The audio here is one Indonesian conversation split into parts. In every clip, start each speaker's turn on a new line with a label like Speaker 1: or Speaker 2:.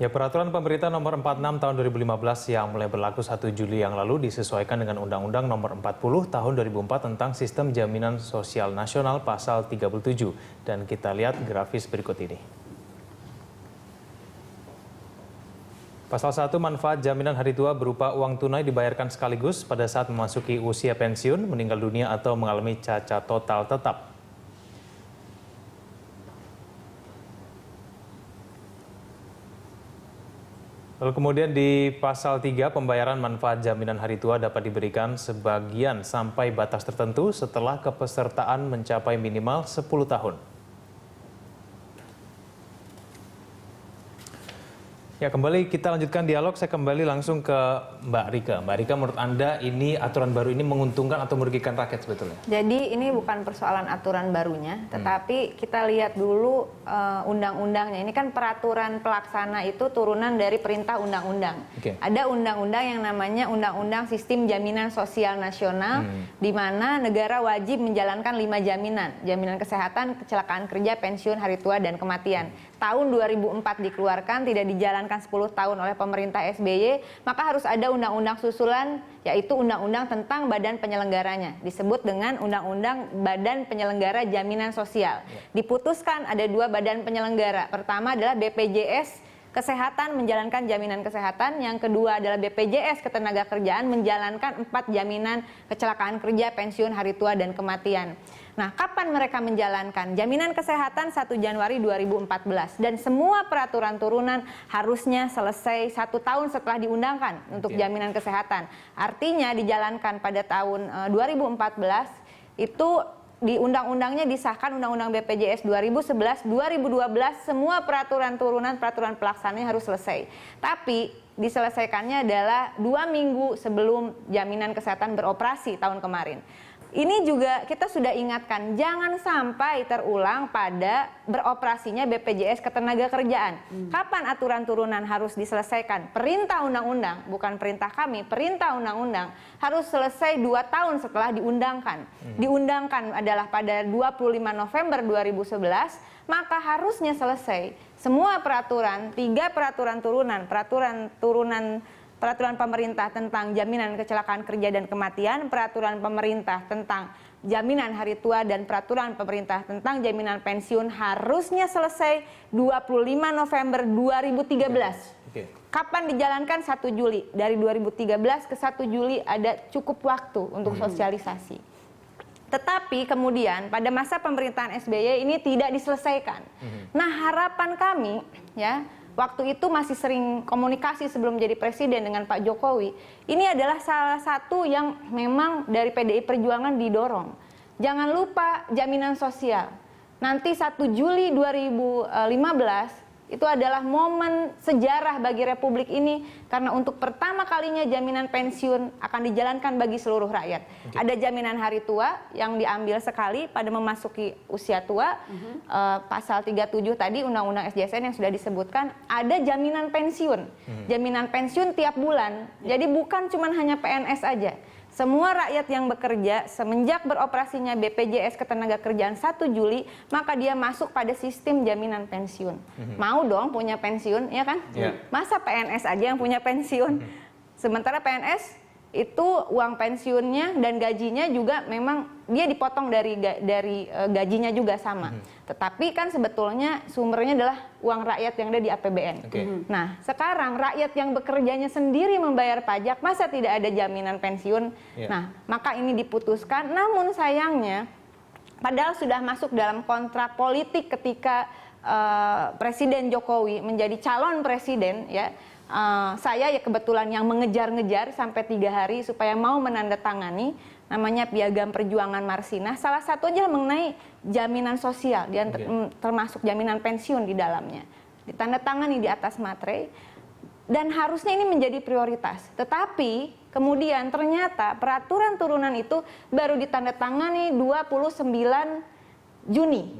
Speaker 1: Ya, peraturan pemerintah nomor 46 tahun 2015 yang mulai berlaku 1 Juli yang lalu disesuaikan dengan Undang-Undang nomor 40 tahun 2004 tentang Sistem Jaminan Sosial Nasional pasal 37. Dan kita lihat grafis berikut ini. Pasal 1, manfaat jaminan hari tua berupa uang tunai dibayarkan sekaligus pada saat memasuki usia pensiun, meninggal dunia atau mengalami cacat total tetap. Lalu kemudian di pasal 3, pembayaran manfaat jaminan hari tua dapat diberikan sebagian sampai batas tertentu setelah kepesertaan mencapai minimal 10 tahun. Ya, kembali kita lanjutkan dialog. Saya kembali langsung ke Mbak Rika. Mbak Rika, menurut Anda ini aturan baru ini menguntungkan atau merugikan rakyat sebetulnya?
Speaker 2: Jadi ini bukan persoalan aturan barunya, tetapi kita lihat dulu undang-undangnya. Ini kan peraturan pelaksana itu turunan dari perintah undang-undang. Ada undang-undang yang namanya Undang-Undang Sistem Jaminan Sosial Nasional, di mana negara wajib menjalankan 5 jaminan. Jaminan kesehatan, kecelakaan kerja, pensiun, hari tua, dan kematian. Tahun 2004 dikeluarkan, tidak dijalankan 10 tahun oleh pemerintah SBY, maka harus ada undang-undang susulan, yaitu undang-undang tentang badan penyelenggaranya. Disebut dengan Undang-Undang Badan Penyelenggara Jaminan Sosial. Diputuskan ada 2 badan penyelenggara. Pertama adalah BPJS Kesehatan menjalankan jaminan kesehatan, yang kedua adalah BPJS Ketenagakerjaan menjalankan 4 jaminan kecelakaan kerja, pensiun, hari tua, dan kematian. Nah, kapan mereka menjalankan? Jaminan kesehatan 1 Januari 2014 dan semua peraturan turunan harusnya selesai 1 tahun setelah diundangkan untuk jaminan kesehatan. Artinya dijalankan pada tahun 2014 itu di undang-undangnya disahkan Undang-Undang BPJS 2011, 2012 semua peraturan turunan, peraturan pelaksananya harus selesai. Tapi diselesaikannya adalah 2 minggu sebelum jaminan kesehatan beroperasi tahun kemarin. Ini juga kita sudah ingatkan, jangan sampai terulang pada beroperasinya BPJS Ketenagakerjaan. Kapan aturan turunan harus diselesaikan? Perintah undang-undang, bukan perintah kami, perintah undang-undang harus selesai 2 tahun setelah diundangkan. Diundangkan adalah pada 25 November 2011, maka harusnya selesai semua peraturan, 3 peraturan turunan, peraturan pemerintah tentang jaminan kecelakaan kerja dan kematian, peraturan pemerintah tentang jaminan hari tua, dan peraturan pemerintah tentang jaminan pensiun harusnya selesai 25 November 2013. Kapan dijalankan? 1 Juli. Dari 2013 ke 1 Juli ada cukup waktu untuk sosialisasi. Tetapi kemudian pada masa pemerintahan SBY ini tidak diselesaikan. Nah, harapan kami ya, waktu itu masih sering komunikasi sebelum jadi presiden dengan Pak Jokowi. Ini adalah salah satu yang memang dari PDI Perjuangan didorong. Jangan lupa jaminan sosial. Nanti 1 Juli 2015 itu adalah momen sejarah bagi Republik ini, karena untuk pertama kalinya jaminan pensiun akan dijalankan bagi seluruh rakyat. Ada jaminan hari tua yang diambil sekali pada memasuki usia tua, pasal 37 tadi Undang-Undang SJSN yang sudah disebutkan. Ada jaminan pensiun, jaminan pensiun tiap bulan. Jadi bukan cuma hanya PNS aja. Semua rakyat yang bekerja semenjak beroperasinya BPJS Ketenagakerjaan 1 Juli, maka dia masuk pada sistem jaminan pensiun. Mau dong punya pensiun, ya kan? Masa PNS aja yang punya pensiun? Sementara PNS itu uang pensiunnya dan gajinya juga memang dia dipotong dari gajinya juga sama. Tetapi kan sebetulnya sumbernya adalah uang rakyat yang ada di APBN. Nah, sekarang rakyat yang bekerjanya sendiri membayar pajak, masa tidak ada jaminan pensiun? Nah, maka ini diputuskan. Namun sayangnya, padahal sudah masuk dalam kontrak politik ketika Presiden Jokowi menjadi calon presiden, ya. Saya ya kebetulan yang mengejar-ngejar sampai 3 hari supaya mau menandatangani, namanya Piagam Perjuangan Marsina. Salah satu aja mengenai jaminan sosial, termasuk jaminan pensiun di dalamnya. Ditandatangani di atas materai, dan harusnya ini menjadi prioritas. Tetapi kemudian ternyata peraturan turunan itu baru ditandatangani 29 Juni,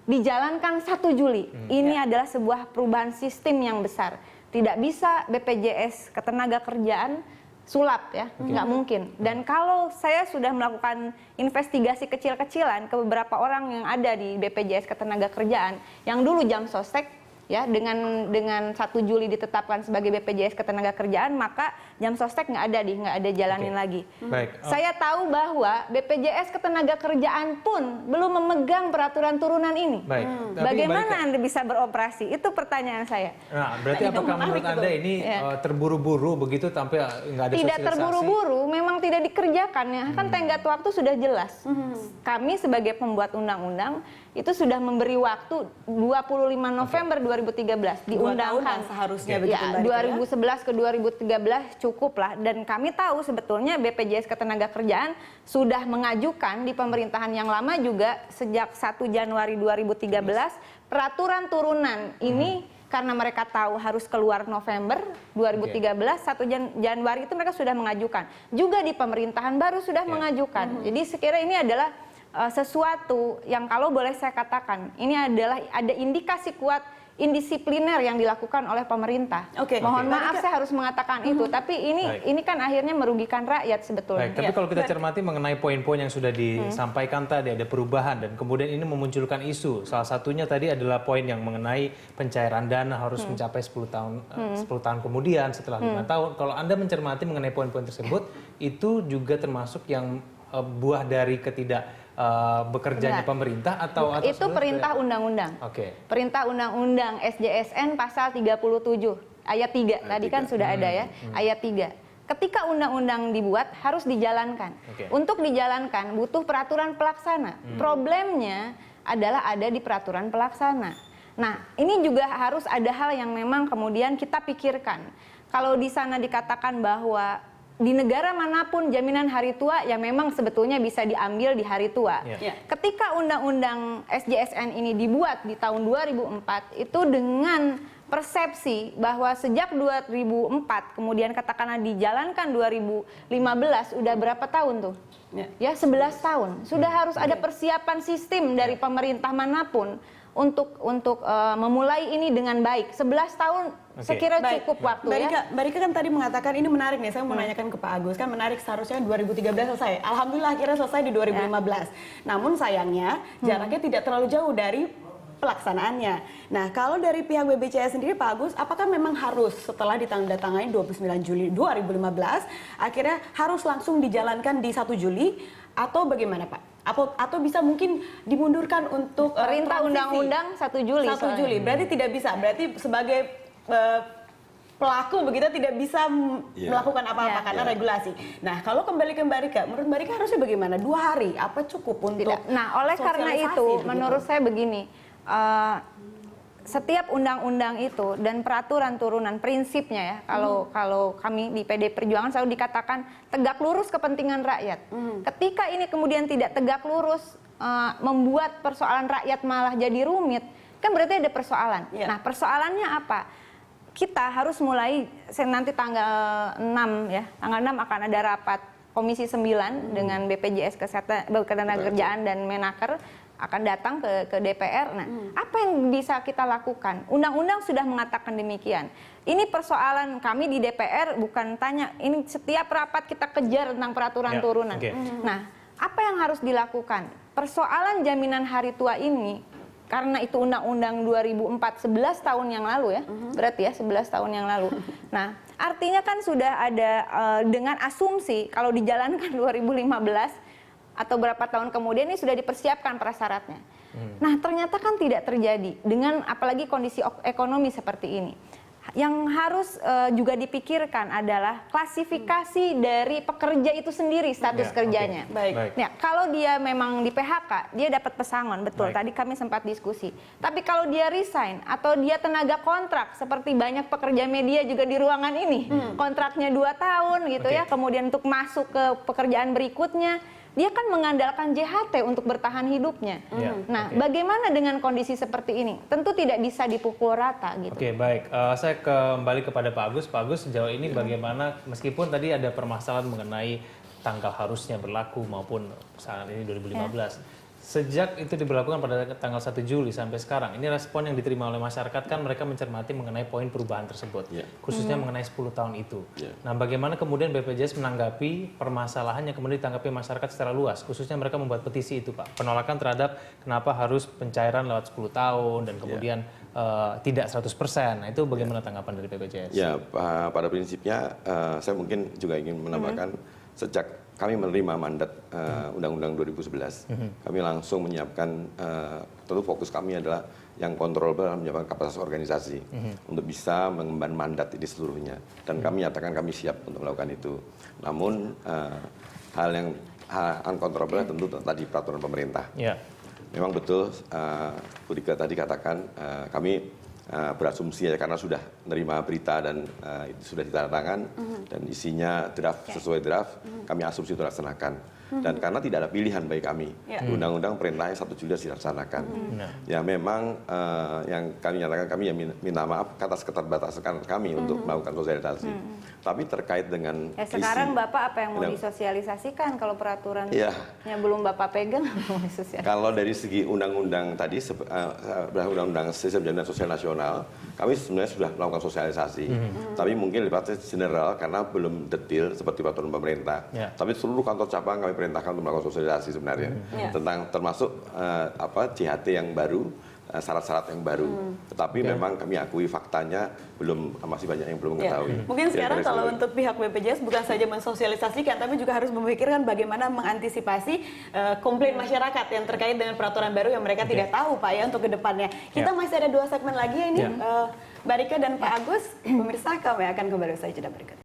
Speaker 2: dijalankan 1 Juli. Ini adalah sebuah perubahan sistem yang besar. Tidak bisa BPJS Ketenagakerjaan sulap, ya, nggak mungkin. Dan kalau saya sudah melakukan investigasi kecil-kecilan ke beberapa orang yang ada di BPJS Ketenagakerjaan yang dulu jam sostek, ya dengan 1 Juli ditetapkan sebagai BPJS Ketenagakerjaan, maka jam sostek nggak ada jalanin lagi.
Speaker 1: Baik.
Speaker 2: Saya tahu bahwa BPJS Ketenagakerjaan pun belum memegang peraturan turunan ini.
Speaker 1: Baik.
Speaker 2: Bagaimana Anda bisa beroperasi? Itu pertanyaan saya.
Speaker 1: Nah, berarti apakah menurut Anda ini terburu-buru begitu sampai nggak ada sosialisasi?
Speaker 2: Tidak terburu-buru, memang tidak dikerjakan ya. Kan tenggat waktu sudah jelas. Kami sebagai pembuat undang-undang itu sudah memberi waktu 25 November 2013 diundangkan
Speaker 3: seharusnya
Speaker 2: ya, 2011 ke 2013 cukup lah, dan kami tahu sebetulnya BPJS Ketenagakerjaan sudah mengajukan di pemerintahan yang lama juga sejak 1 Januari 2013 peraturan turunan ini karena mereka tahu harus keluar November 2013, 1 Januari itu mereka sudah mengajukan. Juga di pemerintahan baru sudah mengajukan. Jadi sekiranya ini adalah sesuatu yang kalau boleh saya katakan, ini adalah ada indikasi kuat indisipliner yang dilakukan oleh pemerintah. Mohon maaf saya harus mengatakan itu, tapi ini kan akhirnya merugikan rakyat sebetulnya.
Speaker 1: Baik, tapi kalau kita cermati mengenai poin-poin yang sudah disampaikan tadi, ada perubahan dan kemudian ini memunculkan isu. Salah satunya tadi adalah poin yang mengenai pencairan dana harus mencapai 10 tahun kemudian setelah 5 tahun. Kalau Anda mencermati mengenai poin-poin tersebut, itu juga termasuk yang buah dari bekerjanya pemerintah atau
Speaker 2: itu perintah undang-undang. Perintah undang-undang SJSN pasal 37 ayat 3. Tadi kan sudah ada ya, ayat 3. Ketika undang-undang dibuat harus dijalankan. Untuk dijalankan butuh peraturan pelaksana. Problemnya adalah ada di peraturan pelaksana. Nah, ini juga harus ada hal yang memang kemudian kita pikirkan. Kalau di sana dikatakan bahwa di negara manapun jaminan hari tua ya memang sebetulnya bisa diambil di hari tua. Ketika undang-undang SJSN ini dibuat di tahun 2004 itu dengan persepsi bahwa sejak 2004 kemudian katakanlah dijalankan 2015 udah berapa tahun tuh? Ya 11 tahun. Sudah harus ada persiapan sistem dari pemerintah manapun untuk memulai ini dengan baik. 11 tahun saya kira cukup waktu ya.
Speaker 3: Mbak Rika kan tadi mengatakan ini menarik nih, saya mau nanyakan ke Pak Agus, kan menarik seharusnya 2013 selesai. Alhamdulillah akhirnya selesai di 2015. Namun sayangnya jaraknya tidak terlalu jauh dari pelaksanaannya. Nah, kalau dari pihak BPJS sendiri Pak Agus, apakah memang harus setelah ditandatangani 29 Juli 2015 akhirnya harus langsung dijalankan di 1 Juli atau bagaimana Pak? Atau bisa mungkin dimundurkan untuk
Speaker 2: perintah undang-undang 1 Juli.
Speaker 3: 1 Juli. Berarti tidak bisa. Berarti sebagai pelaku begitu tidak bisa melakukan apa-apa karena regulasi. Nah, kalau kembali ke Mbak Rika, menurut Mbak Rika harusnya bagaimana? 2 hari apa cukup untuk
Speaker 2: Nah, oleh karena itu menurut saya begini, setiap undang-undang itu dan peraturan turunan prinsipnya ya, kalau kami di PD Perjuangan selalu dikatakan tegak lurus kepentingan rakyat. Ketika ini kemudian tidak tegak lurus, membuat persoalan rakyat malah jadi rumit, kan berarti ada persoalan. Nah, persoalannya apa? Kita harus mulai nanti tanggal 6 ya, tanggal 6 akan ada rapat Komisi 9 dengan BPJS Ketenagakerjaan dan Menaker akan datang ke DPR. Nah, apa yang bisa kita lakukan? Undang-undang sudah mengatakan demikian. Ini persoalan kami di DPR bukan tanya, ini setiap rapat kita kejar tentang peraturan turunan. Nah, apa yang harus dilakukan? Persoalan jaminan hari tua ini, karena itu undang-undang 2004, 11 tahun yang lalu ya, berarti ya 11 tahun yang lalu. Nah, artinya kan sudah ada dengan asumsi kalau dijalankan 2015, atau berapa tahun kemudian ini sudah dipersiapkan prasyaratnya. Nah, ternyata kan tidak terjadi dengan apalagi kondisi ekonomi seperti ini. Yang harus juga dipikirkan adalah klasifikasi dari pekerja itu sendiri, status kerjanya. Ya, kalau dia memang di PHK, dia dapat pesangon, betul. Tadi kami sempat diskusi. Tapi kalau dia resign atau dia tenaga kontrak, seperti banyak pekerja media juga di ruangan ini, kontraknya 2 tahun gitu ya, kemudian untuk masuk ke pekerjaan berikutnya, dia kan mengandalkan JHT untuk bertahan hidupnya. Nah, bagaimana dengan kondisi seperti ini? Tentu tidak bisa dipukul rata gitu.
Speaker 1: Baik. Saya kembali kepada Pak Agus. Pak Agus, sejauh ini bagaimana, meskipun tadi ada permasalahan mengenai tanggal harusnya berlaku maupun saat ini 2015, Sejak itu diberlakukan pada tanggal 1 Juli sampai sekarang, ini respon yang diterima oleh masyarakat kan mereka mencermati mengenai poin perubahan tersebut, khususnya mengenai 10 tahun itu. Nah, bagaimana kemudian BPJS menanggapi permasalahan yang kemudian ditanggapi masyarakat secara luas, khususnya mereka membuat petisi itu, Pak, penolakan terhadap kenapa harus pencairan lewat 10 tahun dan kemudian tidak 100%. Nah, itu bagaimana tanggapan dari BPJS?
Speaker 4: Ya, pada prinsipnya saya mungkin juga ingin menambahkan sejak kami menerima mandat Undang-Undang 2011, kami langsung menyiapkan, tentu fokus kami adalah yang kontrolable dalam menyiapkan kapasitas organisasi untuk bisa mengemban mandat ini seluruhnya. Dan kami nyatakan kami siap untuk melakukan itu. Namun hal yang uncontrollable tentu tadi peraturan pemerintah. Memang betul, Bu Rika tadi katakan kami berasumsi ya karena sudah menerima berita dan itu sudah ditandatangan dan isinya draft sesuai draft, kami asumsi itu dilaksanakan. Dan karena tidak ada pilihan bagi kami, undang-undang perintahnya 1 Juli harus dilaksanakan. Ya memang yang kami nyatakan, kami ya minta maaf atas keterbatasan kami untuk melakukan sosialisasi. Tapi terkait dengan
Speaker 2: sekarang Bapak apa yang mau disosialisasikan kalau peraturannya belum Bapak pegang?
Speaker 4: Kalau dari segi undang-undang tadi, undang-undang sistem jaminan sosial nasional, kami sebenarnya sudah melakukan sosialisasi. Tapi mungkin lebih general karena belum detail seperti peraturan pemerintah. Tapi seluruh kantor cabang kami perintahkan untuk melakukan sosialisasi sebenarnya tentang termasuk JHT yang baru, syarat-syarat yang baru. Tetapi memang kami akui faktanya masih banyak yang belum mengetahui.
Speaker 3: Mungkin sekarang kalau untuk pihak BPJS bukan saja mensosialisasikan, tapi juga harus memikirkan bagaimana mengantisipasi komplain masyarakat yang terkait dengan peraturan baru yang mereka tidak tahu, Pak, ya, untuk kedepannya. Kita masih ada 2 segmen lagi ya ini, Mbak Rika dan Pak Agus. Pemirsa, kami akan kembali usai jeda berikut.